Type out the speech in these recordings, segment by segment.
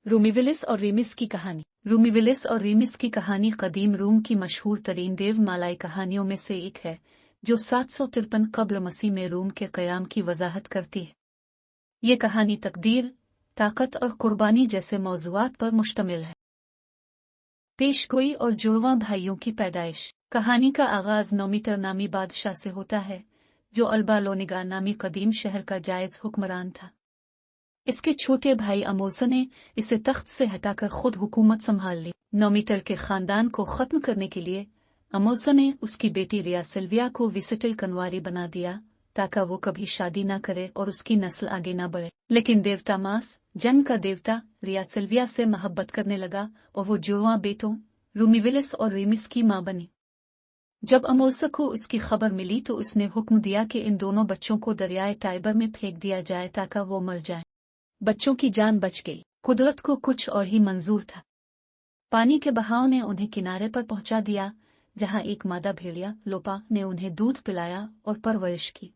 रूमीविलिस और रीमिस की कहानी। रूमीविलिस और रीमिस की कहानी कदीम रूम की मशहूर तरीन देवमालाई कहानियों में से एक है, जो 753 कब्ल मसीह में रूम के क़याम की वजाहत करती है। ये कहानी तकदीर, ताकत और कुर्बानी जैसे मौज़ूआत पर मुश्तमिल है। पेशगोई और जुड़वां भाइयों की पैदाइश। कहानी का आगाज़ नोमीटर नामी बादशाह से होता है, जो अल्बालोनिगा नामी कदीम शहर का जायज़ हुक्मरान था। इसके छोटे भाई अमोसा ने इसे तख्त से हटाकर खुद हुकूमत संभाल ली। नोमीटर के खानदान को खत्म करने के लिए अमोसा ने उसकी बेटी रिया सिल्विया को विसिटल कनवारी बना दिया, ताकि वो कभी शादी न करे और उसकी नस्ल आगे न बढ़े। लेकिन देवता मास, जन्म का देवता, रिया सिल्विया से मोहब्बत करने लगा और वो जुड़वां बेटों रूमीविलिस और रीमिस की मां बनी। जब अमोसा को उसकी खबर मिली तो उसने हुक्म दिया कि इन दोनों बच्चों को दरियाए टाइबर में फेंक दिया जाए ताकि वो मर जाएं। बच्चों की जान बच गई। कुदरत को कुछ और ही मंजूर था। पानी के बहाव ने उन्हें किनारे पर पहुंचा दिया, जहां एक मादा भेड़िया लोपा ने उन्हें दूध पिलाया और परवरिश की।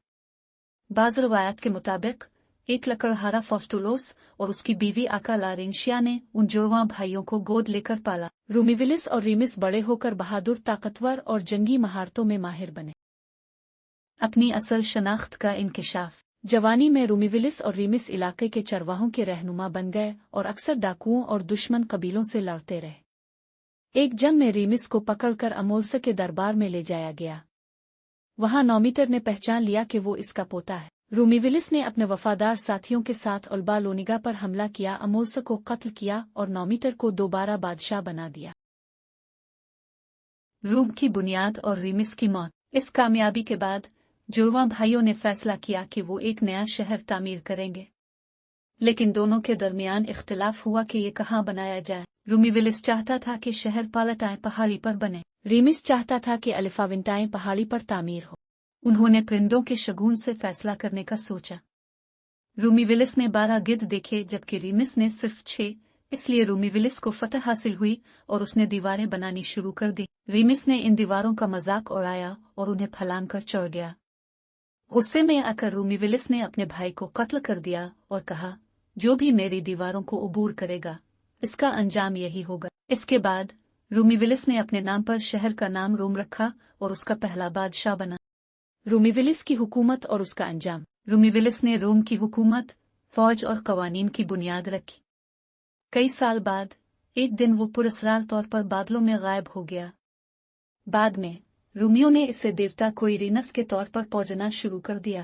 बाज़ रवायत के मुताबिक एक लकड़हारा फॉस्टुलोस और उसकी बीवी आका लारेंशिया ने उन जुड़वां भाइयों को गोद लेकर पाला। रूमीविलिस और रीमिस बड़े होकर बहादुर, ताकतवर और जंगी महारतों में माहिर बने। अपनी असल शनाख्त का इंकिशाफ। जवानी में रूमीविलिस और रीमिस इलाके के चरवाहों के रहनुमा बन गए और अक्सर डाकुओं और दुश्मन कबीलों से लड़ते रहे। एक जंग में रीमिस को पकड़कर अमोल्सा के दरबार में ले जाया गया। वहां नोमीटर ने पहचान लिया कि वो इसका पोता है। रूमीविलिस ने अपने वफादार साथियों के साथ अल्बालोनिगा पर हमला किया, अमोल्सा को कत्ल किया और नोमीटर को दोबारा बादशाह बना दिया। रूम की बुनियाद और रीमिस की मौत। इस कामयाबी के बाद जुड़वां भाइयों ने फैसला किया कि वो एक नया शहर तामीर करेंगे, लेकिन दोनों के दरमियान इख्तिलाफ हुआ कि ये कहाँ बनाया जाए। रूमीविलिस चाहता था कि शहर पालटाएं पहाड़ी पर बने। रीमिस चाहता था कि अलिफाविंटाएं पहाड़ी पर तामीर हो। उन्होंने परिंदों के शगुन से फैसला करने का सोचा। रूमीविलिस ने 12 गिद्ध देखे, जबकि रीमिस ने सिर्फ 6। इसलिए रूमीविलिस को फतह हासिल हुई और उसने दीवारें बनानी शुरू कर दी। रीमिस ने इन दीवारों का मजाक उड़ाया और उन्हें फलांग कर चढ़ गया। गुस्से में आकर रूमीविलिस ने अपने भाई को कत्ल कर दिया और कहा, जो भी मेरी दीवारों को उबूर करेगा, इसका अंजाम यही होगा। इसके बाद रूमीविलिस ने अपने नाम पर शहर का नाम रूम रखा और उसका पहला बादशाह बना। रूमीविलिस की हुकूमत और उसका अंजाम। रूमीविलिस ने रोम की हुकूमत, फौज और कवानीन की बुनियाद रखी। कई साल बाद एक दिन वो पुरस्कार तौर पर बादलों में गायब हो गया। बाद में रूमियों ने इसे देवता क्विरिनस के तौर पर पूजना शुरू कर दिया।